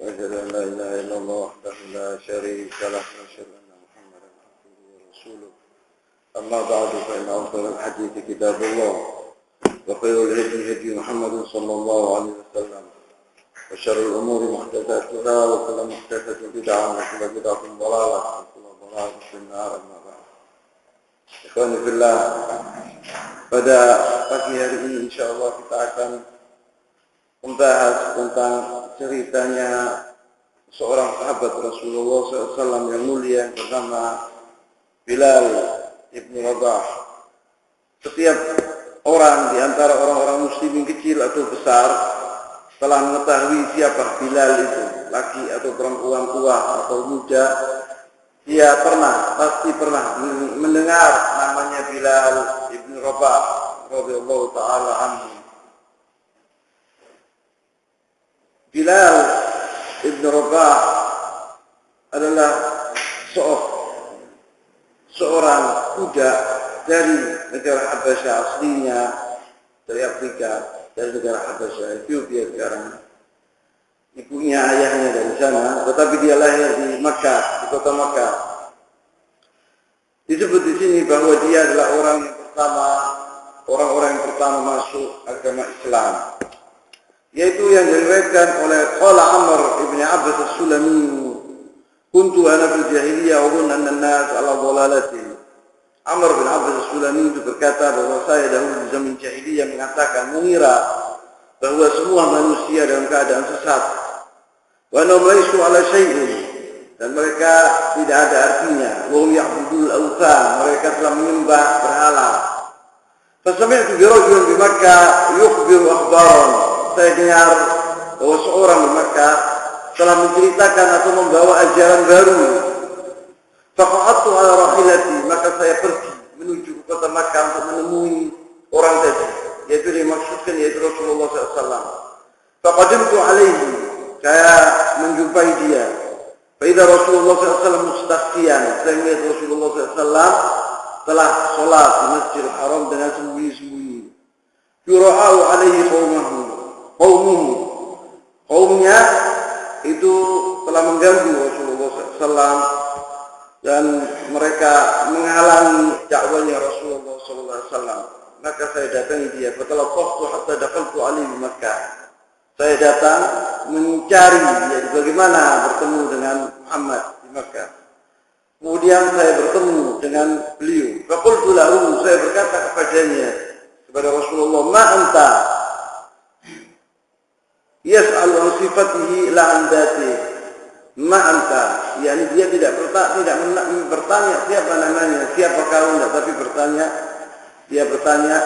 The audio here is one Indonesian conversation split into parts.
وأشهد أن لا إله إلا الله وحده لا شريك له وأشهد أن محمدا عبده ورسوله أما بعد فإن أفضل الحديث كتاب الله وخير الهدي هدي محمد صلى الله عليه وسلم وشر الأمور محدثاتها وكل محدثة بدعة وكل بدعة ضلالة وكل ضلالة في النار. أما بعد Ikhwani fillah, pada pagi hari ini insyaallah kita akan membahas tentang ceritanya seorang sahabat Rasulullah SAW yang mulia yang bernama Bilal ibn Rabah. Setiap orang di antara orang-orang muslimin kecil atau besar telah mengetahui siapa Bilal itu, laki atau perempuan, tua atau muda. Dia pasti pernah mendengar namanya Bilal ibn Rabah radhiyallahu taala anhu. Bilal ibn Rabah adalah seorang budak dari negara Habasyah, aslinya dari Afrika, dari negara Habasyah, Ethiopia sekarang. Ibunya, ayahnya dari sana, tetapi dia lahir di Makkah, di kota Makkah. Disebut di sini bahwa dia adalah orang-orang yang pertama masuk agama Islam. Yaitu yang diriwayatkan oleh qala Amr ibn Abbas as-Sulami, kuntu ana fil jahiliyah wa kunna an-nas ala dhalalatin. Amr bin Abbas as-Sulami itu berkata bahwa saya dahulu di zaman jahiliyah mengira bahwa semua manusia dalam keadaan sesat. Wa annahum laysu ala syai'in, dan mereka tidak ada artinya. Wa hum ya'budul awthan, mereka telah menyembah berhala. Fasami'tu bi rajulin bi Makkah yukhbiru akhbaran. Saya dengar bahwa seorang di Makkah telah menceritakan atau membawa ajaran baru. Faqa'adtu ala rahilati, maka saya pergi menuju ke kota Makkah untuk menemui orang tadi, yaitu dimaksudkan yaitu Rasulullah SAW. Faqadimtu alaihi, saya menjumpai dia. Faidah Rasulullah SAW mustaqiyan, saya melihat Rasulullah SAW telah sholat di Masjidil Haram dengan sembunyi-sembunyi. Yura'au alaihi kaumnya itu telah mengganggu Rasulullah SAW dan mereka menghalangi dakwanya Rasulullah SAW. Maka saya datangi dia. Fatalaqaftu hatta dakhaltu alaihi Makkah. Saya datang mencari dia bagaimana bertemu dengan Muhammad di Makkah. Kemudian saya bertemu dengan beliau. Faqultu lahu, saya berkata kepada Rasulullah, ma anta yas'alu an sifatihi la an dzatihi. Ma anta, yakni dia tidak bertanya siapa namanya, siapa kau, tapi dia bertanya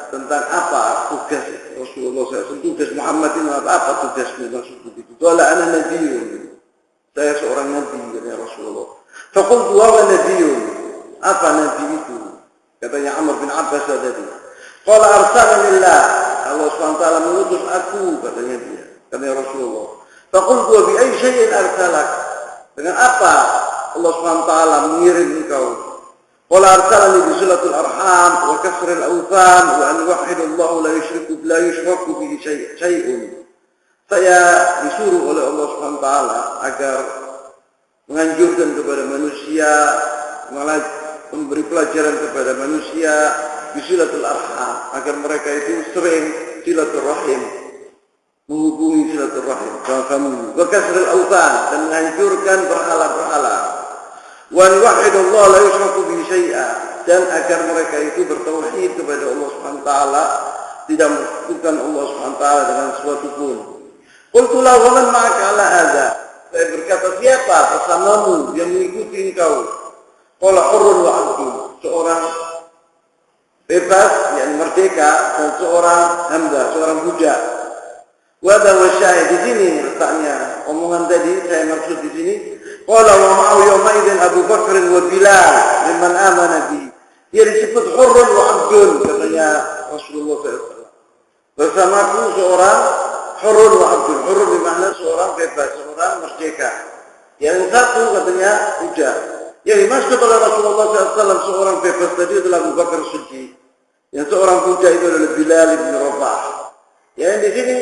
tentang apa tugas Rasulullah SAW, tugas Muhammad ini apa tugasnya, maksud begitu. Qala ana nabiyyun, saya seorang nabi, ya Rasulullah. Faqultu wa nabiyyun, apa nabi itu? Katanya Amr bin Abbas tadi. Qala arsalanillah, Allah SWT mengutus aku, katanya dia, katanya Rasulullah. Faqultu wa bi ayyi syai'in arsalak, dengan apa Allah SWT mengirim engkau? Qala arsalani bi silatul arham wa kasril awthan wa an yuwahhidallahu la yushraku bihi syai'un. Saya disuruh oleh Allah SWT agar menganjurkan kepada manusia, memberi pelajaran kepada manusia bisilatul arham, agar mereka itu sering silaturahim, menghubungi silaturahim sama kami. Wa kasril awthan, dan menghancurkan berhala-berhala. Wa yuwahhidallahu la yushraku bihi syai'a, dan agar mereka itu bertauhid kepada Allah Subhanahu wa taala, tidak menyekutukan Allah Subhanahu wa taala dengan sesuatu pun. Qultu lahu wa man ma'aka ala hadza, saya berkata siapa bersamamu yang mengikuti engkau? Qala hurrun wa 'abdun, seorang bebas yang merdeka dan seorang hamba, seorang budak. Wada wa syahid, di sini letaknya omongan tadi, saya maksud di sini. Qala wa ma'ahu yawma idzin Abu Bakr wa Bilal liman amana bi. Dia disebut hurrun wa 'abdun, katanya Rasulullah SAW. Bersamaku seorang hurrun wa 'abdun. Hurrun bermakna seorang bebas, seorang merdeka. Yang satu katanya budak. Yang dimaksud oleh Rasulullah SAW seorang bebas tadi adalah Abu Bakar Siddiq. Yang seorang budak itu adalah Bilal ibn Rabah. Yang di sini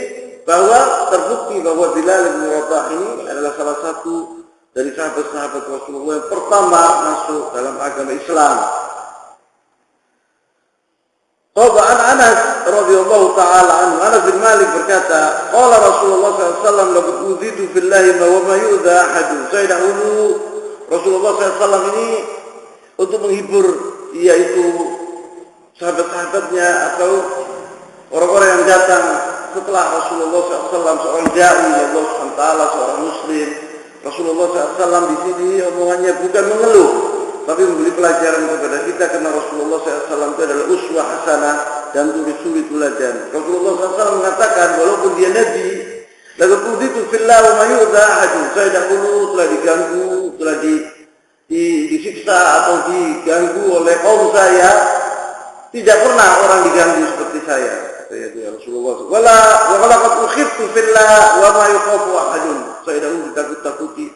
bahwa terbukti bahwa Bilal bin Rabah ini adalah salah satu dari sahabat-sahabat Rasulullah yang pertama masuk dalam agama Islam. Qala Anas radhiyallahu taala anhu, Anas bin Malik berkata, qala Rasulullah sallallahu alaihi wasallam laqad uzitu fillahi wa ma yu'dha ahad. Saya dahulu Rasulullah SAW ini untuk menghibur yaitu sahabat-sahabatnya atau orang-orang yang datang setelah Rasulullah SAW, seorang dai Allah SWT, seorang muslim. Rasulullah SAW di sini omongannya bukan mengeluh, tapi memberi pelajaran kepada kita, karena Rasulullah SAW itu adalah uswah hasanah dan suri teladan. Rasulullah SAW mengatakan walaupun dia Nabi, laqad uzitu fillah wa ma yu'dha ahad. Saya dahulu telah diganggu, telah disiksa atau diganggu oleh kaum saya, tidak pernah orang diganggu seperti saya. Ya Rasulullah. Wala laqad ukhiftu fillah wa ma yukhafu ahadun. Saya dahulu ditakut-takuti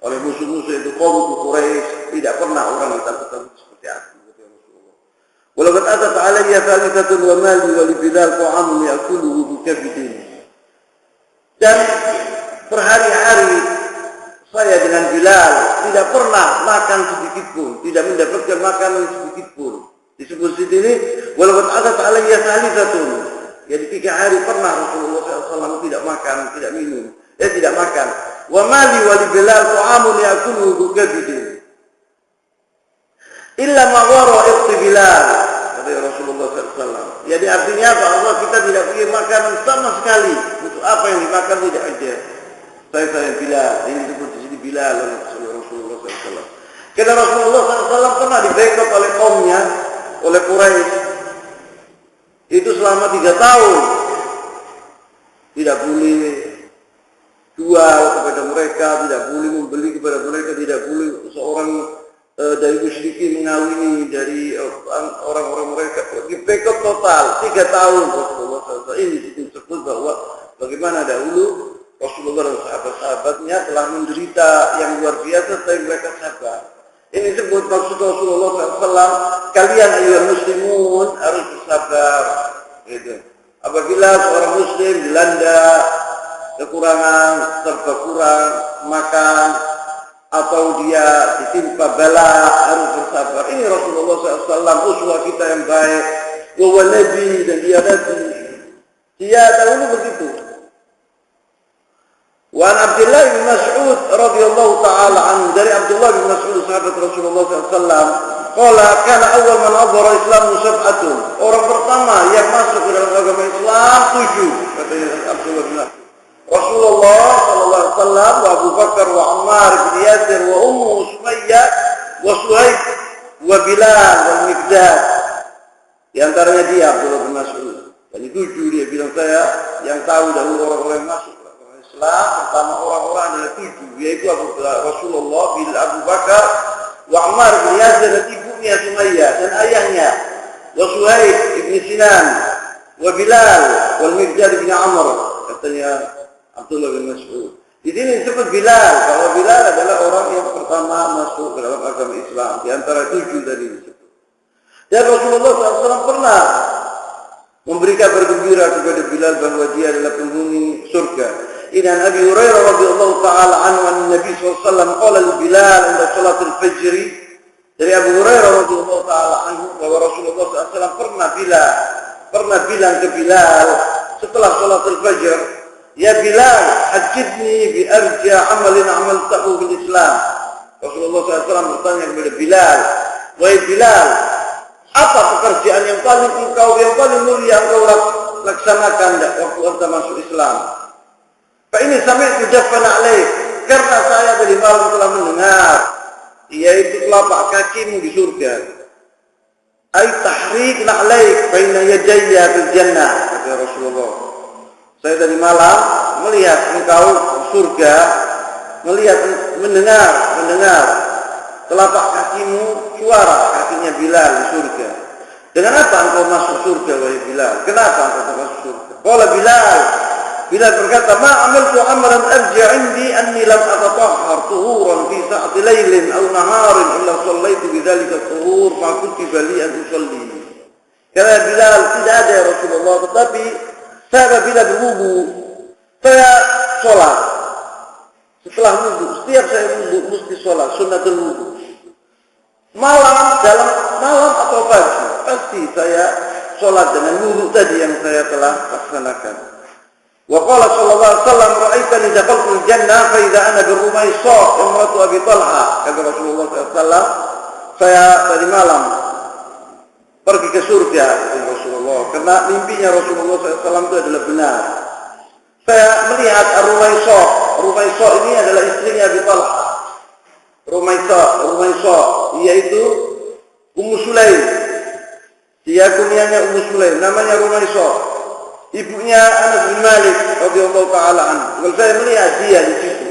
oleh musuh-musuh itu kaum Quraisy, tidak pernah orang ditakut-takuti seperti aku. Ya Rasulullah. Walaqad atat alayya thalithatun wa mali wa li Bilal ta'amun ya'kuluhu bi kabidin. Dan berhari-hari saya dengan Bilal tidak pernah makan sedikit pun, tidak mendapatkan makanan sedikit pun. Disebut di sini walaupun ada alayya thalithatun. Jadi 3 hari pernah Rasulullah SAW tidak makan, tidak minum, tidak makan. Wa mali wa li Bilal ta'amun ya'kuluhu kabidin. Illa ma wara iqti Bilal, kata Rasulullah SAW. Jadi artinya apa? Allah kita tidak punya makanan sama sekali. Untuk apa yang dimakan tidak ada. Saya Bilal, ini disebut di sini Bilal oleh Rasulullah SAW. Karena Rasulullah SAW pernah dibekot oleh kaumnya, oleh Quraisy. Itu selama 3 tahun. Tidak boleh jual kepada mereka, tidak boleh membeli kepada mereka, tidak boleh seorang dari musyrikin mengawini dari orang-orang mereka. Dibekot total 3 tahun Rasulullah SAW. Ini disebut bahwa bagaimana dahulu Rasulullah dan sahabat-sahabatnya telah menderita yang luar biasa, tapi mereka sabar. Ini disebut maksud Rasulullah SAW, kalian ayuhal muslimun harus bersabar. Gitu. Apabila seorang muslim dilanda kekurangan, serba kurang makan, atau dia ditimpa bala, harus bersabar. Ini Rasulullah SAW, uswah kita yang baik. Wa nabi, dan dia nabi. Dia dahulu begitu. Wa Abdullah bin Mas'ud radhiyallahu taala anhu, dari Abdullah bin Mas'ud sahabat Rasulullah SAW, qala kana awwal man adhara Islam sab'atun. Orang pertama yang masuk ke dalam agama Islam 7, kata Abdullah bin Mas'ud. Rasulullah sallallahu alaihi wasallam, wa Abu Bakar, wa Ammar bin Yasir, wa Ummu Sumayyah, wa Suhaib, wa Bilal, wa Miqdad. Di antaranya dia Abdullah bin Mas'ud. Jadi 7 dia bilang, saya yang tahu dahulu orang-orang yang masuk Islam pertama orang-orang adalah 7, yaitu Rasulullah, Abu Bakar, wa Ammar bin Yasir, dan ibunya Sumayyah dan ayahnya, wa Suhaib ibn Sinan, wa Bilal, wal Miqdad bin Amr, katanya Abdullah bin Mas'ud. Di sini disebut Bilal, bahwa Bilal adalah orang yang pertama masuk ke dalam agama Islam di antara 7 tadi disebut. Dan Rasulullah SAW pernah memberi kabar gembira kepada Bilal bahwa dia adalah penghuni surga. Inna Abi Hurairah radhiyallahu taala anhu an Nabi sallallahu alaihi wasallam qala li Bilal inda salat al-fajr. Dari Abu Hurairah radhiyallahu taala anhu bahwa Rasulullah SAW pernah bilang ke Bilal setelah salat al-fajr, ya Bilal, hajjidni bi arja amalin amaltahu bil Islam. Rasulullah SAW bertanya kepada Bilal, wahai Bilal, apa pekerjaan yang paling mulia engkau laksanakan waktu anda masuk Islam? Fa ini sami'tu jaffan alaik, karena saya tadi malam telah mendengar yaitu telapak kakimu di surga. Ai tahrik na'laik baina yadayya fil jannah, kata Rasulullah. Saya tadi malam melihat engkau di surga, mendengar telapak kakimu, suara kakinya Bilal di surga. Dengan apa engkau masuk surga, wahai Bilal? Kenapa engkau masuk surga? Qala Bilal berkata, ma amaltu amalan arja indi anni lam atatahhar tuhuran fi sa'ati laylin aw naharin illa shallaitu bidzalika tuhur fa kutiba li an usalli. Kata Bilal, tidak ada ya Rasulullah, tetapi saya bila berwudu Saya sholat. Setelah wudhu, setiap saya wudhu mesti sholat, sunnatul wudhu. Dalam malam atau pagi, pasti saya sholat dengan wudhu tadi yang saya telah laksanakan. Wa qala sallallahu alaihi wasallam, ra'aitani dakhaltul jannah fa idza ana birrumaysa imratu Abi Talha. Kata Rasulullah SAW, saya tadi malam pergi ke surga, kata Rasulullah, karena mimpinya Rasulullah SAW itu adalah benar. Saya melihat Rumaysa. Rumaysa ini adalah istrinya Abi Talha. Rumaysa, yaitu Ummu Sulaim. Dia kunyanya Ummu Sulaim, namanya Rumaysa. Ibunya Anas bin Malik radhiyallahu taala anhu. Kalau saya melihat dia di situ,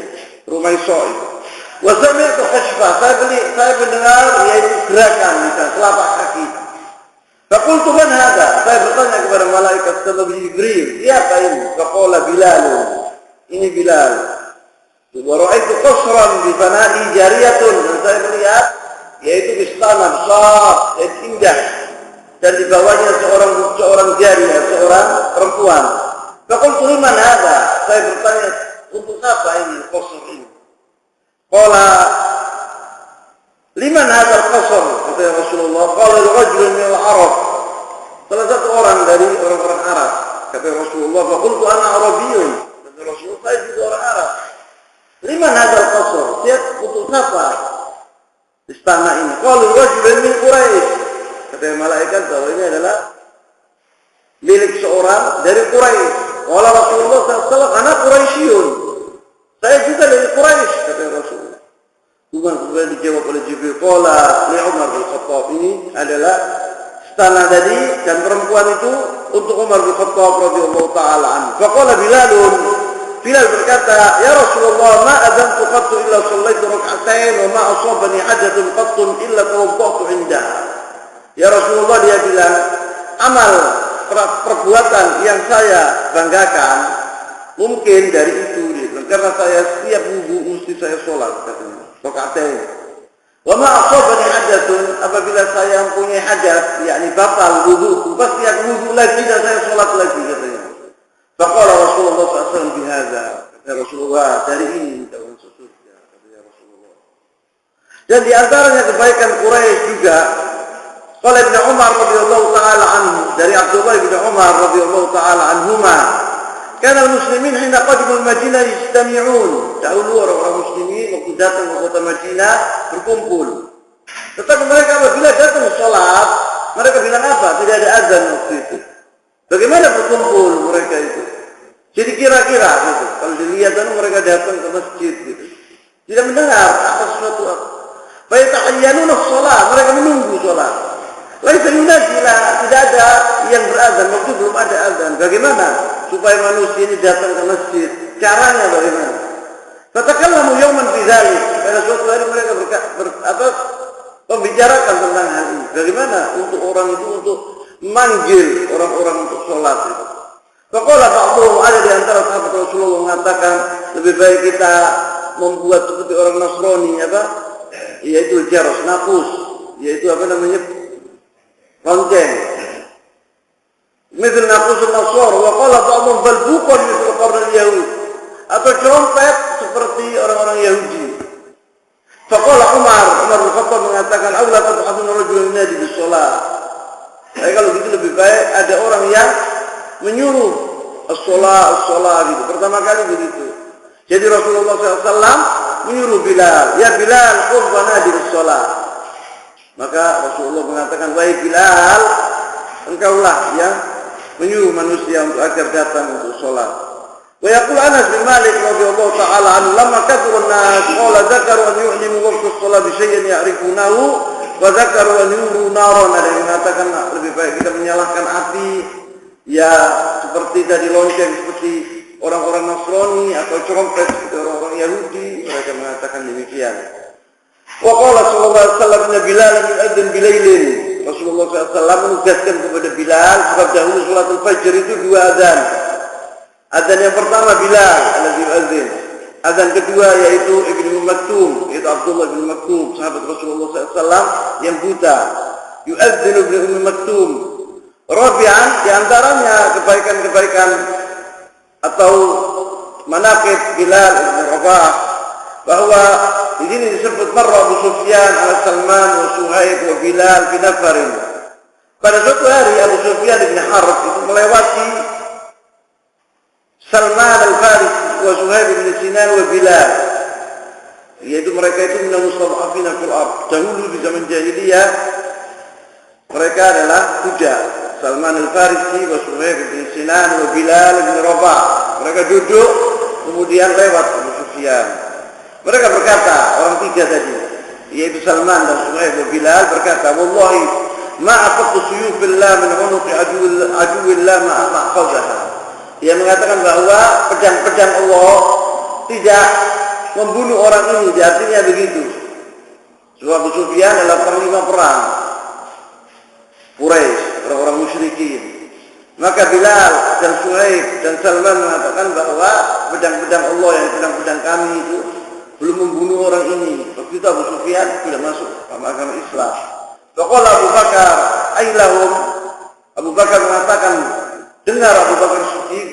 Rumaysa itu. Wa sami'tu khashfa, saya mendengar yaitu gerakan di telapak kaki. Faqultu man hadha? Saya bertanya kepada malaikat Jibril, siapa ini? Faqala Bilal. Ini Bilal. Wa ra'aitu qasran bi fana'i jariyatun. Dan saya melihat yaitu istana besar, yaitu indah. Dan di bawahnya seorang jariyah, seorang perempuan. Faqultu liman hadha? Saya bertanya, untuk apa ini qasr ini? Qala liman hadzal qasr? Kata Rasulullah, qala rajulun min al-Arab. Salah satu orang dari orang-orang Arab. Kata Rasulullah, fa qultu ana Arabiyyun. Kata Rasulullah, saya juga orang Arab. Liman hadzal qasr? Siapa untuk siapa istana ini? Qala rajulun min Quraisy. Kata malaikat bahwa ini adalah milik seorang dari Quraisy. Qala Rasulullah sallallahu ana Quraisyun. Saya juga dari Quraisy, kata Rasulullah. Kemudian dijawab oleh Jibril, qala li Umar bin Khattab, ini adalah istana tadi dan perempuan itu untuk Umar bin Khattab radhiyallahu taala anhu. Faqala Bilal berkata, ya Rasulullah, ma adzantu qattu illa shallaitu rak'atain wa ma asabani hadatsun qattu illa tawaddatu indaha. Ya Rasulullah, dia bilang, amal perbuatan yang saya banggakan mungkin dari itu, karena saya setiap wudhu mesti saya sholat, katanya. Rak'atain. Wa ma asabani hadatsun, apabila saya mempunyai hadas, yakni batal wudhu, pasti aku wudhu lagi dan saya sholat lagi, katanya. Faqala Rasulullah SAW bihadza, kata Rasulullah, dari ini minta masuk surga, kata Rasulullah. Dan di antaranya kebaikan Quraisy juga, qala Ibnu Umar radhiyallahu taala anhu, dari Abdullah bin Umar radhiyallahu taala anhuma, kana al-muslimin hina qadimu al-Madinah yajtami'un. Dahulu orang-orang muslimin waktu datang ke kota Madinah berkumpul. Tetapi mereka apabila datang salat, mereka bilang apa? Tidak ada azan waktu itu. Bagaimana berkumpul mereka itu? Jadi kira-kira gitu. Kalau dilihat mereka datang ke masjid gitu. Tidak mendengar apa sesuatu apa. Fayatahayyanuna shalah, mereka menunggu salat. Laisa yunadilah, tidak ada yang berazan, waktu belum ada azan. Bagaimana supaya manusia ini datang ke masjid? Caranya bagaimana? Fatakallamu yawman fi dzalik. Pada suatu hari mereka membicarakan tentang hal ini. Bagaimana untuk orang itu untuk manggil orang-orang untuk sholat itu. Faqala ba'dhum, ada di antara sahabat Rasulullah mengatakan lebih baik kita membuat seperti orang Nasrani yaitu jaros naqus, yaitu lonceng. Misal naqus an-nasar, wa qala ba'dhum bal buqan misal qarn al-yahud, atau trompet seperti orang-orang Yahudi. Faqala Umar bin Khattab mengatakan, "Aula tab'athuna rajulan yunadi bis-shalah." Kalau gitu lebih baik ada orang yang menyuruh as-shalah gitu. Pertama kali begitu. Jadi Rasulullah SAW menyuruh Bilal, ya Bilal, qum wanadi bis-shalah. Maka Rasulullah mengatakan, wahai Bilal, engkaulah yang menyuruh manusia untuk agar datang untuk sholat. Wa yaqul Anas bin Malik radhiyallahu ta'ala anhu, lamma kathura an-nas qala dzakaru an yu'limu waqtu as-shalah bi syai'in ya'rifunahu wa dzakaru an yuru naran. Ada yang mengatakan lebih baik kita menyalakan api ya seperti tadi lonceng seperti orang-orang Nasrani atau trompet seperti orang-orang Yahudi. Mereka mengatakan demikian. Wa qala sallallahu alaihi wasallam inna Bilal yu'adzin bilailin. Rasulullah SAW menugaskan kepada Bilal sebab dahulu salatul fajr itu 2 azan. Azan yang pertama Bilal alladzi yu'adzin. Azan kedua yaitu Ibnu Maktum, yaitu Abdullah bin Maktum, sahabat Rasulullah SAW yang buta. Yu'adzinu Ibnu Maktum. Rabi'an, di antaranya kebaikan-kebaikan atau manaqib Bilal bin Rabah, bahwa di sini disebut marra Abu Sufyan ala Salman wa Suhaib wa Bilal fi nafarin. Pada suatu hari Abu Sufyan bin Harb itu melewati Salman al-Farisi wa Suhaib bin Sinan wa Bilal, yaitu mereka itu minal mustad'afina fil ard. Dahulu di zaman jahiliyah mereka adalah budak. Salman al-Farisi wa Suhaib bin Sinan wa Bilal bin Rabah. Mereka duduk, kemudian lewat Abu Sufyan. Mereka berkata, orang tiga tadi, yaitu Salman dan Suhaib bin Bilal berkata, wallahi ma aqattu suyufillah min unuqi aduwillah ma aqazaha. Dia mengatakan bahwa pedang-pedang Allah tidak membunuh orang ini, artinya begitu. Sebab Abu Sufyan adalah panglima perang Quraisy, orang-orang musyrikin. Maka Bilal dan Suhaib dan Salman mengatakan bahwa pedang-pedang Allah yang pedang-pedang kami itu belum membunuh orang ini. Waktu itu Abu Sufyan sudah masuk agama Islam. Faqala Abu Bakar ailahum. Abu Bakar mengatakan, dengar Abu Bakar Siddiq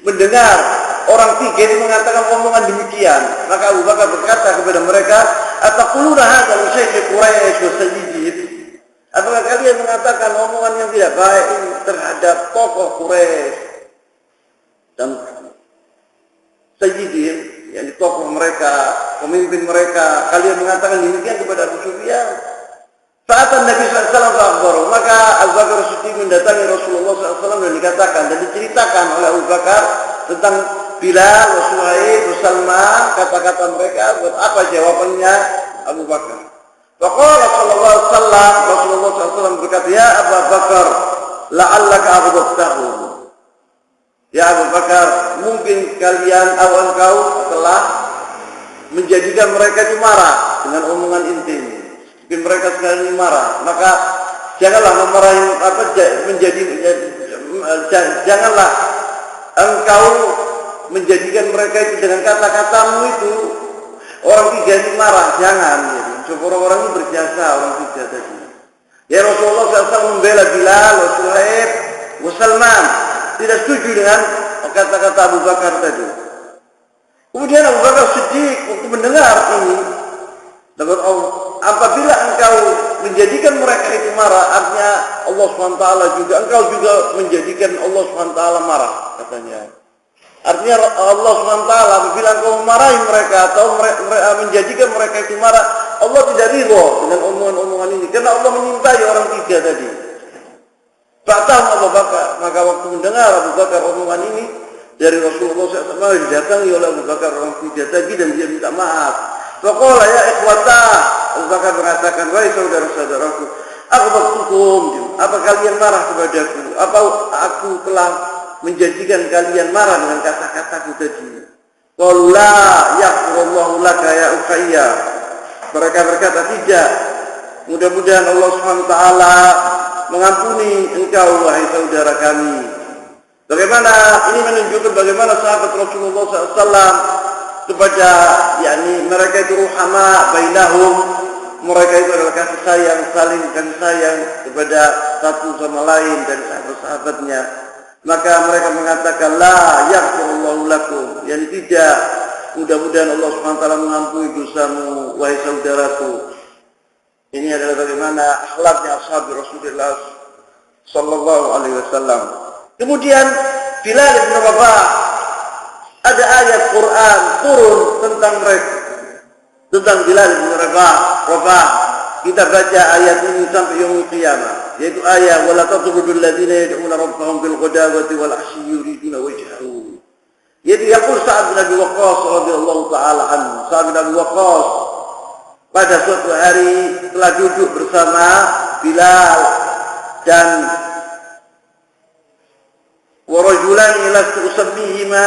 mendengar orang tiga ini mengatakan omongan demikian. Maka Abu Bakar berkata kepada mereka, ataquluna hadza li syekh Quraisy wa sayyidih? Apakah kalian mengatakan omongan yang tidak baik ini terhadap tokoh Quraisy dan sayyidih, yakni tokoh mereka, pemimpin mereka? Kalian mengatakan demikian kepada Abu Sufyan? Saat Nabi SAW, maka Abu Bakar Siddiq mendatangi Rasulullah SAW dan dikatakan dan diceritakan oleh Abu Bakar tentang Bilal, Suhaib, Salman, kata-kata mereka. Buat apa jawabannya Abu Bakar? Faqala sallallahu alaihi wasallam, Rasulullah SAW berkata, ya Abu Bakar, la'allaka aghdabtahu. Ya Abu Bakar, mungkin kalian atau engkau telah menjadikan mereka itu marah dengan omongan inti. Mungkin mereka sekali marah, maka janganlah memarahi janganlah engkau menjadikan mereka itu dengan kata-katamu itu orang tiga itu marah, jangan. Coba orang-orang itu berjasa, orang tiga tadi. Ya Rasulullah SAW membela Bilal, Suhaib, Salman, tidak setuju dengan kata-kata Abu Bakar tadi. Kemudian Abu Bakar Siddiq waktu mendengar ini, apabila engkau menjadikan mereka itu marah, artinya Allah SWT juga, engkau juga menjadikan Allah SWT marah, katanya. Artinya Allah SWT apabila engkau memarahi mereka atau menjadikan mereka itu marah, Allah tidak ridho dengan omongan-omongan ini, karena Allah menyintai orang tiga tadi. Fa'tahu Abu Bakar, maka waktu mendengar Abu Bakar omongan ini dari Rasulullah SAW, didatangi oleh Abu Bakar orang tiga tadi dan dia minta maaf. Faqala ya ikhwata, Abu Bakar mengatakan, wahai saudara-saudaraku, aghbatukum, apa kalian marah kepadaku? Apa aku telah menjadikan kalian marah dengan kata-kataku tadi? Qalu la yaghfirullahu laka ya ukhayya. Mereka berkata, tidak. Mudah-mudahan Allah SWT mengampuni engkau wahai saudara kami. Bagaimana ini menunjukkan bagaimana sahabat Rasulullah SAW kepada yakni mereka itu ruhama bainahum, mereka itu adalah kasih sayang, saling kasih sayang kepada satu sama lain dari sahabat-sahabatnya. Maka mereka mengatakan la yaghfirullahu lakum, yani tidak, mudah-mudahan Allah SWT mengampuni dosamu wahai saudaraku. Ini adalah bagaimana akhlaknya ashab Rasulullah sallallahu alaihi wasallam. Kemudian Bilal bin Rabah, ada ayat Quran turun tentang mereka, tentang Bilal bin Rabah. Kita baca ayat ini sampai yaumul qiyamah, yaitu ayat wala tatrudul ladzina yad'una rabbahum bil ghadawati wal 'ashyi yuriduna wajhahu. Yaitu yaqul Sa'ad bin Abi Waqqas radhiyallahu taala anhu. Sa'ad bin Abi Waqqas pada suatu hari telah duduk bersama Bilal dan wa rajulani lastu usammihima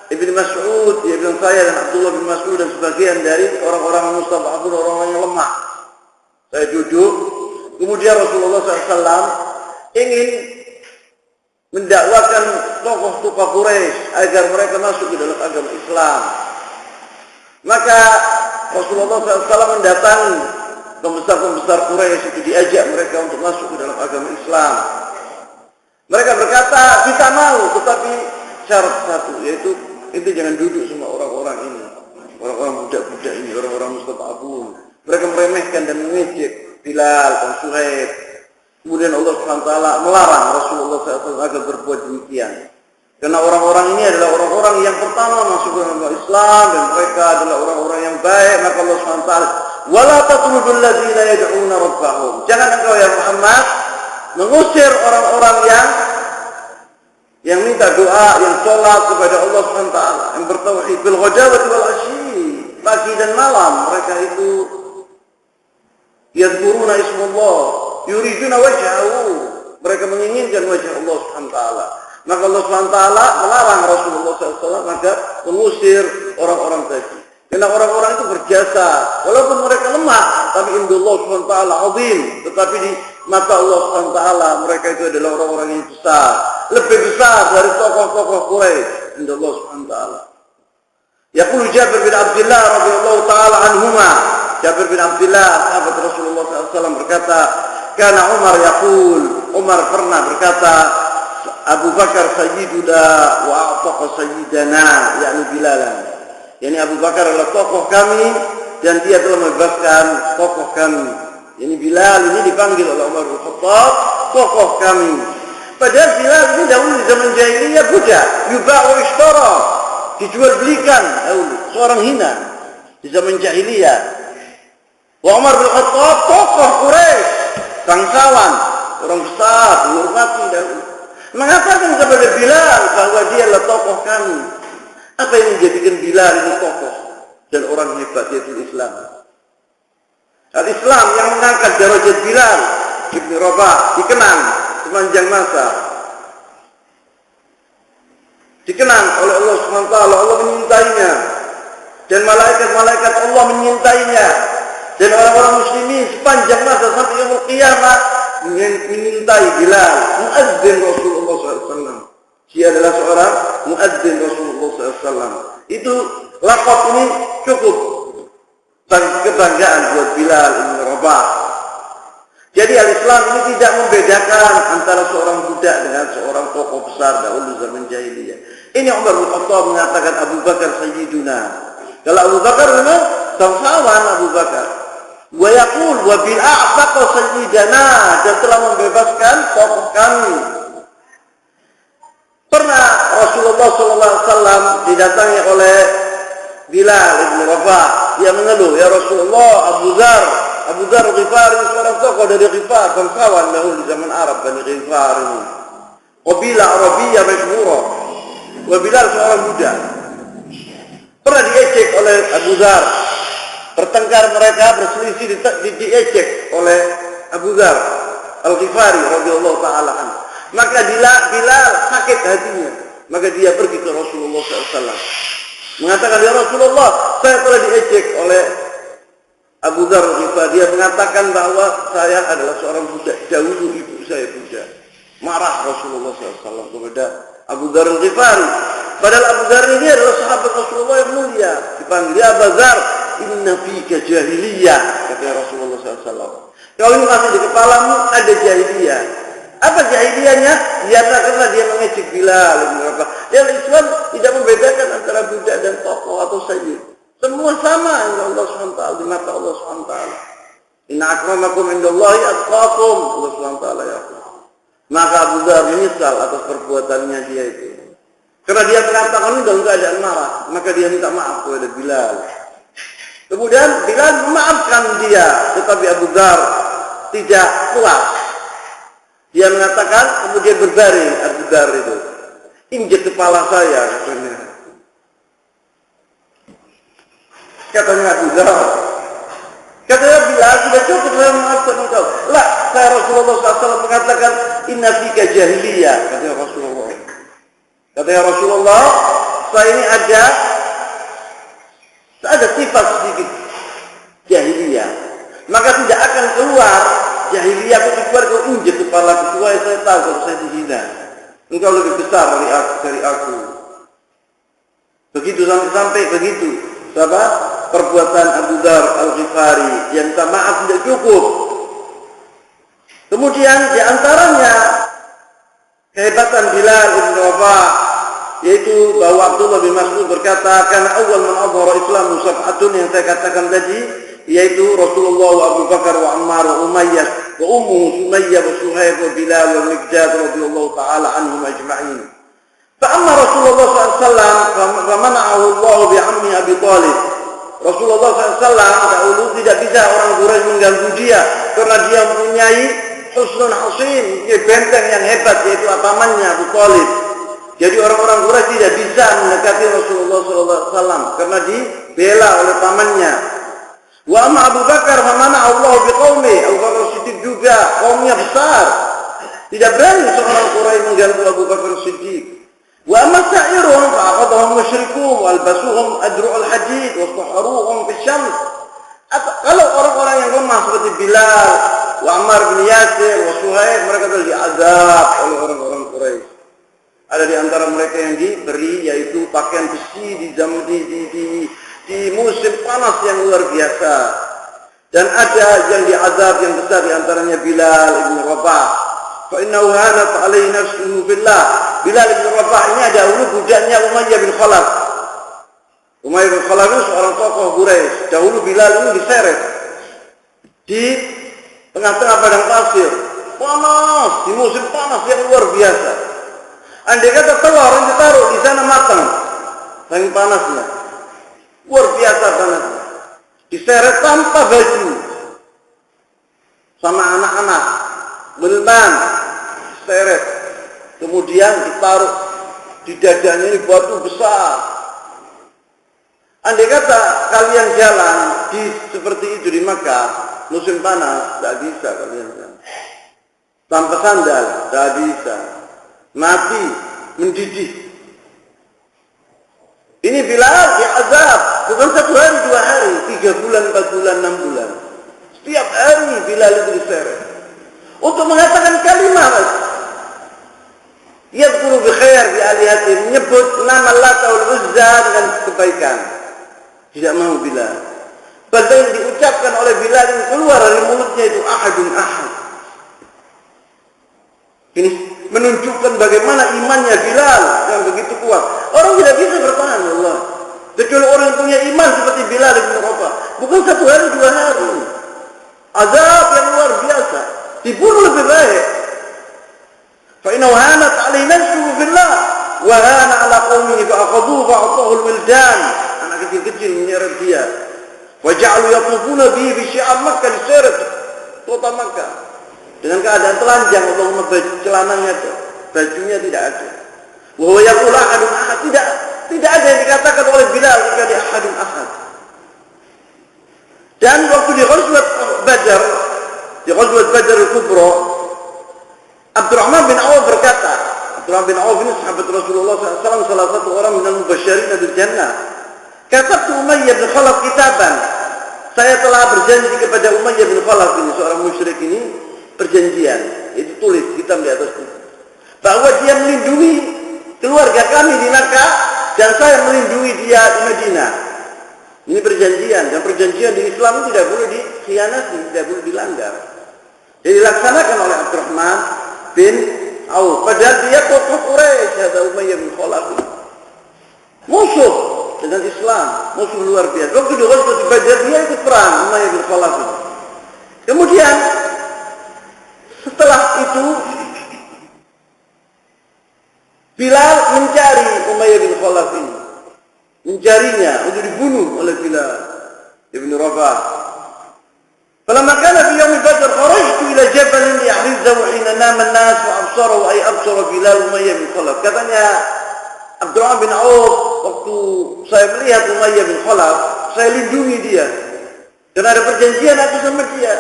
Ibn Mas'ud, Ibn saya dan Abdullah bin Mas'ud dan sebagian dari orang-orang mustad'afun, orang-orang yang lemah. Saya duduk, kemudian Rasulullah SAW ingin mendakwakan tokoh-tokoh Quraisy agar mereka masuk ke dalam agama Islam. Maka Rasulullah SAW mendatangi pembesar-pembesar Quraisy itu, diajak mereka untuk masuk ke dalam agama Islam. Mereka berkata, kita mau, tetapi syarat satu, yaitu Itu jangan duduk sama orang-orang ini, orang-orang budak-budak ini, orang-orang mustad'afun. Mereka meremehkan dan mengejek Bilal dan Suhaib. Kemudian Allah SWT melarang Rasulullah SAW agar berbuat demikian. Karena orang-orang ini adalah orang-orang yang pertama masuk ke dalam Islam dan mereka adalah orang-orang yang baik. Maka Allah SWT, "Wala tatrudul ladzina yad'una rabbahum." Jangan engkau ya Muhammad mengusir orang-orang yang minta doa, yang sholat kepada Allah SWT, yang bertauhid bil ghadawati wal asyi, pagi dan malam. Mereka itu yadhkuruna ismallah, yuriduna wajhahu. Mereka menginginkan wajah Allah SWT. Maka Allah SWT melarang Rasulullah SAW agar mengusir orang-orang tadi. Karena orang-orang itu berjasa, walaupun mereka lemah, tapi indallah SWT azim. Tetapi di mata Allah SWT mereka itu adalah orang-orang yang besar, lebih besar dari tokoh-tokoh Quraisy. Indallah SWT. Yaqulu Jabir bin Abdullah radhiyallahu taala anhuma. Jabir bin Abdullah sahabat Rasulullah SAW berkata, "Kana Umar yaqul." Umar pernah berkata, "Abu Bakar sayyiduna wa a'taqa sayyidana," yakni Bilalan. Yani Abu Bakar adalah tokoh kami dan dia telah membebaskan tokoh kami. Yani Bilal ini dipanggil oleh Umar bin Khattab tokoh kami. Padahal Bilal ini dahulu di zaman jahiliyah budak, yuba' wa ishtara, dijual belikan dahulu, seorang hina di zaman jahiliyah. Wa Umar bin Khattab tokoh Quraisy, bangsawan, orang besar, dihormati dahulu. Mengatakan kepada Bilal bahwa dia adalah tokoh kami. Apa yang menjadikan Bilal ini tokoh dan orang hebat, yaitu Islam. Al-Islam yang mengangkat derajat Bilal Ibn Rabah dikenang sepanjang masa. Dikenang oleh Allah SWT, Allah menyintainya. Dan malaikat-malaikat Allah menyintainya. Dan orang-orang muslimin sepanjang masa sampai yaumul qiyamah menyintai Bilal, muadzin Rasulullah SAW. Dia adalah seorang muadzin Rasulullah SAW. Itu laqab ini cukup kebanggaan buat Bilal bin Rabah. Jadi al-Islam ini tidak membedakan antara seorang budak dengan seorang tokoh besar dahulu zaman jahiliyah. Ini Umar bin Khattab mengatakan Abu Bakar sayyiduna. Kalau Abu Bakar memang bangsawan Abu Bakar. Wa yaqul wa bil a'taqa sayyidana, dan telah membebaskan tokoh kami. Pernah Rasulullah SAW didatangi oleh Bilal bin Rabah. Dia mengeluh, "Ya Rasulullah, Abu Dzar Ghifari, seorang tokoh dari Ghifar, bangsawan dahulu di zaman Arab, Bani Ghifar ini. Qabilah Arabiyah masyhurah. Wa Bilal seorang budak." Pernah diejek oleh Abu Dzar. Bertengkar mereka, berselisih, diejek oleh Abu Dzar Al-Ghifari radhiyallahu taala anhu. Maka Bilal sakit hatinya. Maka dia pergi ke Rasulullah SAW. Mengatakan, "Ya Rasulullah, saya telah diejek oleh Abu Dzar Al-Ghifari. Dia mengatakan bahwa saya adalah seorang budak. Dahulu ibu saya budak." Marah Rasulullah SAW kepada Abu Dzar Al-Ghifari. Padahal Abu Dzar ini adalah sahabat Rasulullah yang mulia. Dipanggil, "Ya Abu Dzar, inna fika jahiliyah," kata Rasulullah SAW. Kau ini masih di kepalamu ada jahiliyah. Apa jahiliyahnya? Karena dia mengejek Bilal bin Rabah. Dan Islam tidak membedakan antara budak dan tokoh atau sayyid. Semua sama inda Allah SWT, di mata Allah SWT. Inna akramakum indallahi atqakum, Allah SWT ya. Maka Abu Dzar menyesal atas perbuatannya dia itu. Karena dia mengatakan ini dalam keadaan marah, maka dia minta maaf kepada Bilal. Kemudian Bilal memaafkan dia, tetapi Abu Dzar tidak puas. Dia mengatakan, kemudian berbaring Abu Dzar itu, "Injek kepala saya," katanya. Katanya Abu Dzar. Katanya Bilal, "Sudah cukup saya memaafkan engkau." "Lah, saya Rasulullah SAW mengatakan inna fika jahiliyah," katanya Rasulullah. Katanya Rasulullah, "Saya ini ada sifat sedikit jahiliyah, maka tidak akan keluar jahiliyah aku keluar kau injek kepala ketua. Saya tahu kalau saya dihina, engkau lebih besar dari aku." Begitu sampai begitu. Apa? Perbuatan Abu Dzar Al-Ghifari yang minta maaf tidak cukup. Kemudian di antaranya kehebatan Bilal bin Rabah yaitu bahwa Abdullah bin Mas'ud berkata, karena awal man adhara Islam sab'atun, yang saya katakan tadi, yaitu Rasulullah wa Abu Bakar wa Ammar wa Umayyah wa ummuhu Sumayyah wa Suhaib wa Bilal wa Miqdad radhiyallahu ta'ala anhum ajma'in. Fa amma Rasulullah SAW fa mana'ahu Allah bi ammi Abi Thalib. Rasulullah SAW dahulu tidak bisa orang Quraisy mengganggu dia karena dia mempunyai husnul hasin, benteng yang hebat, yaitu pamannya Abu Thalib. Jadi orang-orang Quraisy tidak bisa mendekati Rasulullah SAW karena dibela oleh pamannya. Wa amma Abu Bakar famana Allah biqaumi. Abu Bakar Siddiq juga kaumnya besar, tidak berani seorang Quraisy mengganggu Abu Bakar Siddiq. Wa amma sa'irun fa'aqadahum musyrikun walbasuhum adru'ul hadid wa saharuhum fi syams. Kalau orang-orang yang lemah seperti Bilal, wa Ammar bin Yasir, wa Suhaib, mereka telah diazab oleh orang-orang Quraisy. Ada di antara mereka yang diberi yaitu pakaian besi di musim panas yang luar biasa. Dan ada yang diazab yang besar di antaranya Bilal ibn Rabah. Fa innahu hanat alaihi nafsuhu billah. Bilal ibn Rabah ini dahulu budaknya Umayyah bin Khalaf. Umayyah bin Khalaf itu seorang tokoh Quraisy. Dahulu Bilal ini diseret di tengah-tengah padang pasir. Panas, di musim panas yang luar biasa. Andai kata telur yang ditaruh di sana matang, saking panasnya, luar biasa panasnya. Diseret tanpa baju, sama anak-anak, wilman, seret. Kemudian ditaruh di dadanya ini batu besar. Andai kata kalian jalan seperti itu di Makkah, musim panas, tidak bisa kalian jalan. Tanpa sandal, tidak bisa. Mati, mendidih. Ini Bilal diazab, bukan 1 hari, 2 hari, 3 bulan, 4 bulan, 6 bulan. Setiap hari Bilal itu diseret. Untuk mengatakan kalimat, yadhkuru bi khair bi alihati, menyebut nama Lat wal Uzza dengan kebaikan. Tidak mau Bilal. Bahkan yang diucapkan oleh Bilal yang keluar dari mulutnya itu ahadun ahad. Ini menunjukkan bagaimana imannya Bilal yang begitu kuat. Orang tidak bisa bertahan, Allah. Kecuali orang yang punya iman seperti Bilal bin Rabah. Bukan 1 hari, 2 hari. Azab yang luar biasa. Dibunuh lebih baik. Fa innahu hanat alaihi nafsuhu billah wa hana ala qaumihi fa akhadhuhu fa a'tahu al-wildan. Anak kecil-kecil menyeret dia. Wa ja'alu yatufuna bihi fi syi'ab Makkah, diseret kota Makkah. Dengan keadaan telanjang, Allahumma baju celananya, bajunya tidak ada. Wa huwa yaqulu ahadun ahad, tidak ada yang dikatakan oleh Bilal kecuali ahadun ahad. Dan waktu di Ghazwat Badar, di Ghazwat Badar al-Kubra, Abdurrahman bin Auf berkata, Abdurrahman bin Auf ini sahabat Rasulullah SAW, salah satu orang minal mubasysyirin bil jannah. Katabtu Umayyah bin Khalaf kitaban. Saya telah berjanji kepada Umayyah bin Khalaf ini, seorang musyrik ini, perjanjian, itu tulis hitam di atasnya, bahwa dia melindungi keluarga kami di Makkah dan saya melindungi dia di Madinah. Ini perjanjian, dan perjanjian di Islam tidak boleh dikhianati, tidak boleh dilanggar. Jadi dilaksanakan oleh Abdurrahman bin Auf. Padahal dia tokoh Quraisy, ada Umayyah bin Khalaf, musuh dengan Islam, musuh luar biasa. Waktu di Ghazwat Badar dia ikut perang Umayyah bin Khalaf. Kemudian setelah itu Bilal mencari Umayyah bin Khalaf ini, mencarinya untuk dibunuh oleh Bilal ibn Rabah. Falamma kana fi yawm Badr kharajtu ila jabalin yahrizahu hina nama an-nas wa absarahu ay absara Bilal Umayyah bin Khalaf. Katanya Abdurrahman bin Auf, waktu saya melihat Umayyah bin Khalaf, saya lindungi dia. Dan ada perjanjian aku sama dia.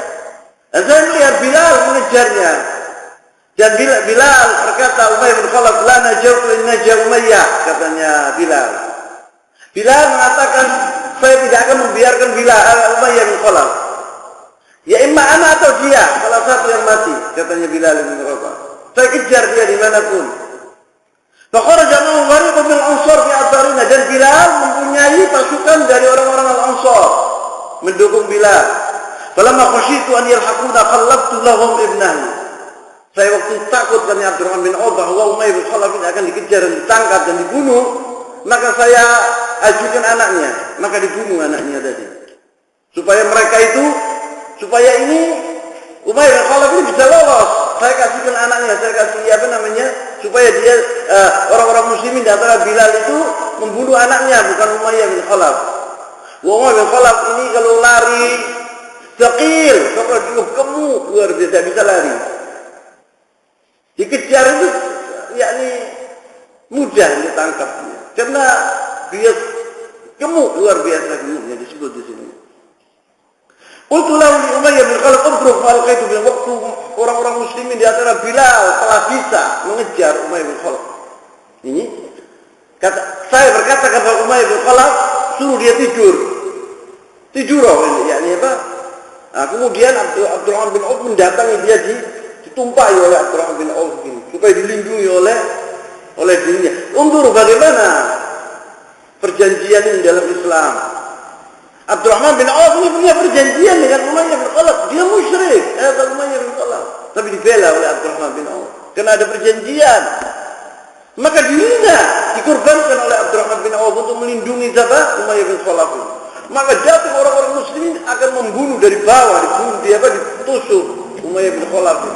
Dan saya melihat Bilal mengejarnya. Dan Bilal berkata, Umayyah bin Khalaf, la najautu in najah Umayyah, katanya Bilal. Bilal mengatakan, saya tidak akan membiarkan Umayyah bin Khalaf. Ya imma ana atau dia, salah satu yang mati, katanya Bilal bin Rabah. Saya kejar dia dimanapun. Fakharaja ma'ahu fariqun min al-ansar fi atharina, dan Bilal mempunyai pasukan dari orang-orang al-Ansar mendukung Bilal. Falamma khashitu an yalhaquna khallabtu lahum ibnahu. Saya waktu takut karena Abdurrahman bin Auf bahwa Umayyah bin Khalaf ini akan dikejar dan ditangkap dan dibunuh, maka saya ajukan anaknya, maka dibunuh anaknya tadi. Supaya ini Umayyah bin Khalaf ini bisa lolos. Saya kasihkan anaknya, saya kasih supaya dia orang-orang muslimin di antara Bilal itu membunuh anaknya, bukan Umayyah bin Khalaf. Umayyah bin Khalaf ini kalau lari thaqil, kalau dia gemuk luar biasa bisa lari. Dikejar itu mudah ditangkap karena dia gemuk luar biasa, gemuknya disebut di sini. Qultu lahu li Umayyah bin Khalaf udruk falqaitu bil waktu orang-orang muslimin di antara Bilal telah bisa mengejar Umayyah bin Khalaf. Ini saya berkata kepada Umayyah bin Khalaf, suruh dia tidur ini, Nah, kemudian Abdurrahman bin Auf mendatangi dia ditumpai oleh Abdurrahman bin Auf ini supaya dilindungi oleh dirinya. Undur bagaimana perjanjian ini dalam Islam. Abdurrahman bin Auf ini punya perjanjian dengan Umayyah bin Khalaf. Dia musyrik, Umayyah bin Khalaf, tapi dibela oleh Abdurrahman bin Auf karena ada perjanjian. Maka dirinya dikorbankan oleh Abdurrahman bin Auf untuk melindungi Umayyah bin Khalaf. Maka jatuh orang-orang muslimin akan membunuh dari bawah, ditusuk Umayyah bin Khalaf.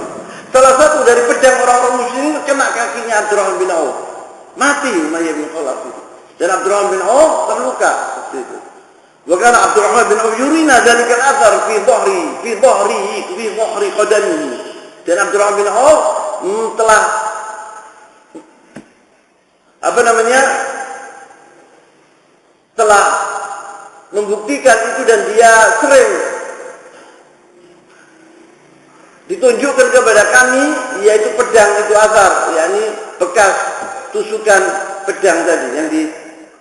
Salah satu dari pedang orang-orang muslimin kena kakinya Abdurrahman bin Auf. Mati Umayyah bin Khalaf. Dan Abdurrahman bin Auf terluka seperti itu. Bahkan Abdurrahman bin Auf yurina dzalikal athar fi dhahri qadamihi. Dan Abdurrahman bin Auf telah telah membuktikan itu, dan dia sering ditunjukkan kepada kami, yaitu pedang itu asar, bekas tusukan pedang tadi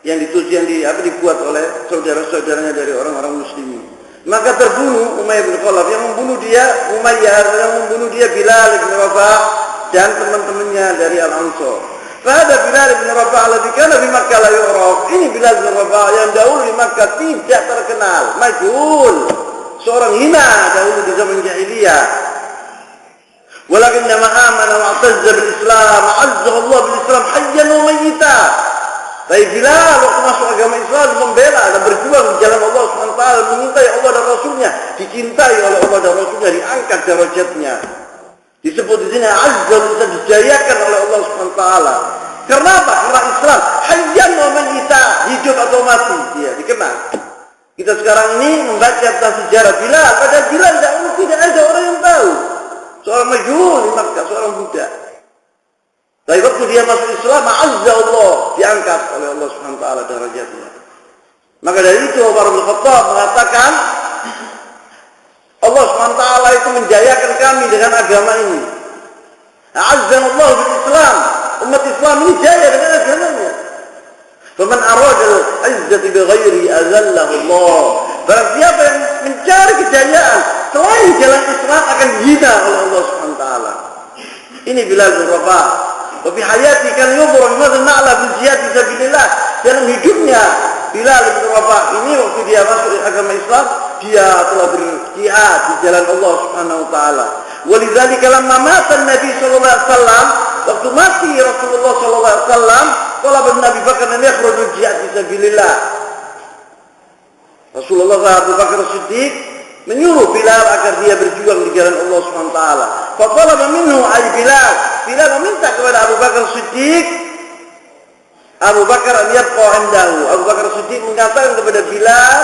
yang dibuat oleh saudara-saudaranya dari orang-orang muslimin. Maka terbunuh Umayyah bin Khalaf. Yang membunuh dia Bilal bin Rabah dan teman-temannya dari Al-Ansar. Fahada Bilal bin Rabah alladhi kana di Makkah la yu'raf. Ini Bilal bin Rabah yang dahulu di Makkah tidak terkenal, majhul, seorang hina dahulu di zaman jahiliyah. Walakin nama amana wa atazza bil Islam, azza Allah bil Islam hayyan wa mayyita. Tapi Bilal waktu masuk agama Islam membela dan berjuang di jalan Allah SWT, mencintai Allah dan Rasulnya, dicintai oleh Allah dan Rasulnya, diangkat derajatnya. Disebut di sini azza wa dijayakan oleh Allah SWT. Karena apa? Karena Islam hayyan wa mayyita, hidup atau mati dia dikenal. Kita sekarang ini membaca tentang sejarah Bilal, padahal Bilal tidak ada orang yang tahu. Seorang majhul di Makkah, seorang budak. Tapi waktu dia masuk Islam, azza Allah, diangkat oleh Allah SWT derajatnya. Maka dari itu Umar bin Khattab mengatakan, Allah SWT itu menjayakan kami dengan agama ini. Azza Allah bil Islam, umat Islam ini jaya dengan agamanya. Faman arada al-izzati bighairi azallahu Allah. Barang siapa yang mencari kejayaan selain jalan Islam akan dihina oleh Allah SWT. Ini Bilal bin Rabah. Tapi hayati kan yubur bimadzal na'la bil jihad fisabilillah. Dalam hidupnya Bilal bin Rabah ini waktu dia masuk agama Islam, dia telah berjihad di jalan Allah Subhanahu wa taala. Walidzalika lamma mata Nabi sallallahu alaihi wasallam, waktu mati Rasulullah sallallahu alaihi wasallam, qala Nabi Bakar an yakhruju jihad fisabilillah. Rasulullah Abu Bakar Siddiq menyuruh Bilal agar dia berjuang di jalan Allah Subhanahu wa taala. Fa talaba minhu ay Bilal. Bilal meminta kepada Abu Bakar Siddiq, Abu Bakar an yabqa indahu. Abu Bakar Siddiq mengatakan kepada Bilal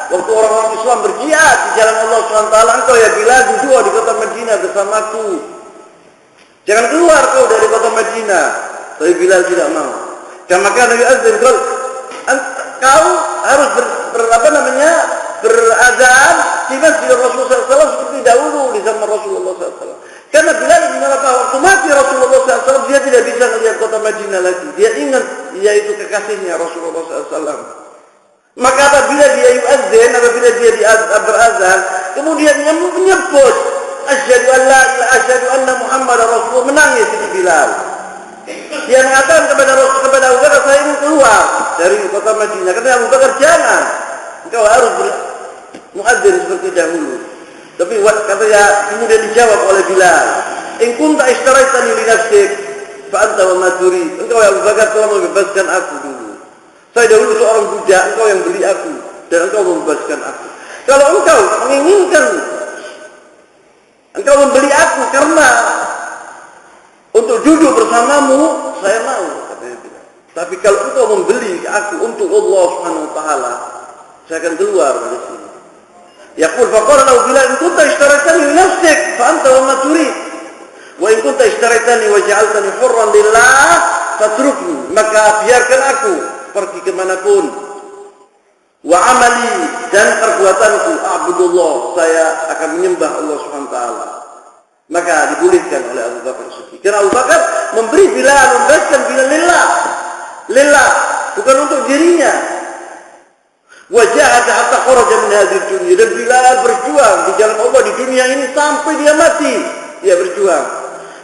waktu orang-orang Islam berjihad di jalan Allah Subhanahu wa taala, engkau ya Bilal duduk di kota Madinah bersamaku. Jangan keluar kau dari kota Madinah. Tapi Bilal tidak mau. Karena Nabi azan kau harus berazan di masjid Rasulullah SAW seperti dahulu di zaman Rasulullah SAW. Karena Bilal bin Rabah waktu mati Rasulullah SAW dia tidak bisa melihat kota Madinah lagi. Dia ingat yaitu kekasihnya Rasulullah SAW. Maka apabila dia yu'adzin, apabila dia berazan, kemudian dia menyebut asyhadu an la ilaha asyhadu anna Muhammad Rasulullah, menangis di Bilal. Dia mengatakan kepada Abu Bakar, saya ingin keluar dari kota Madinah. Kata Abu Bakar, jangan, engkau harus muadzin seperti dahulu. Tapi katanya kemudian dijawab oleh Bilal, in kunta ishtaraitani li nafsik fa anta wa ma turid. Engkau ya Abu Bakar telah membebaskan aku dulu. Saya dahulu seorang budak, engkau yang beli aku dan engkau membebaskan aku. Kalau engkau menginginkan, engkau membeli aku karena untuk duduk bersamamu, saya mau, katanya tidak. Tapi kalau engkau membeli aku untuk Allah Subhanahu wa taala, saya akan keluar dari sini. Yaqul faqala lahu Bilal in kunta ishtaratani li nafsik fa anta wa ma turid. Wa in kunta ishtaratani wa ja'altani hurran lillah fatrukni. Maka biarkan aku pergi kemanapun. Wa amali, dan perbuatanku a'budullah, saya akan menyembah Allah Subhanahu wa taala. Maka dibolehkan oleh Abu Bakar Siddiq. Karena Abu Bakar memberi Bilal, membebaskan Bilal lillah, bukan untuk dirinya. Wa jahada hatta kharaja min hadhihi dunya, dan Bilal berjuang di jalan Allah di dunia ini sampai dia mati. Dia berjuang.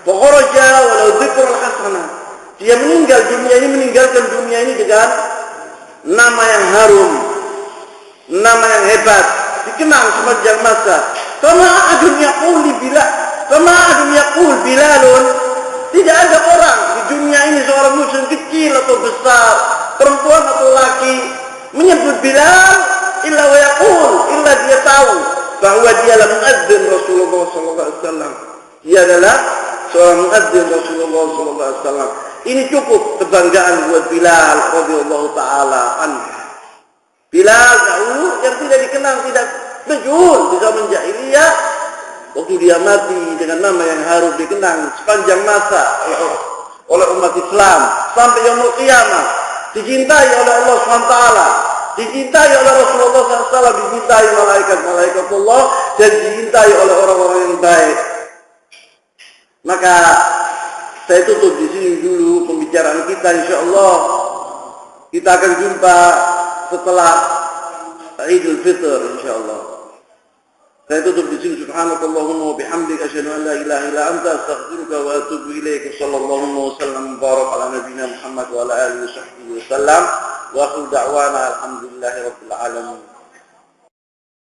Fa kharaja walau dzikrul hasanah. Dia meninggal dunia ini, meninggalkan dunia ini dengan nama yang harum, nama yang hebat, dikenang sepanjang masa. Kama adun yaqul Bilal, kama adun yaqul Bilalun, tidak ada orang di dunia ini, seorang muslim kecil atau besar, perempuan atau laki, menyebut Bilal illa wa yaqul, illa dia tahu bahwa dia adalah muadzin Rasulullah sallallahu alaihi wasallam. Dia adalah seorang muadzin Rasulullah sallallahu alaihi wasallam. Ini cukup kebanggaan buat Bilal radhiyallahu taala anhu. Bilal dahulu yang tidak dikenal, tidak majhul di zaman jahiliyah, waktu dia mati dengan nama yang harum dikenang sepanjang masa oleh umat Islam sampai yaumul qiyamah, dicintai oleh Allah SWT, dicintai oleh Rasulullah SAW, dicintai malaikat-malaikat Allah, dan dicintai oleh orang-orang yang baik. Maka saya tutup di sini dulu pembicaraan kita. Insyaallah kita akan jumpa setelah Idul Fitr insyaallah. Saya tutup di sini. Subhanakallahumma wa bihamdika asyhadu an la ilaha illa anta astaghfiruka wa atubu ilaik. Sallallahu wa sallam barak ala nabiyyina Muhammad wa ala alihi wa sahbihi wa sallam. Wa akhiru da'wana alhamdulillahi rabbil alamin.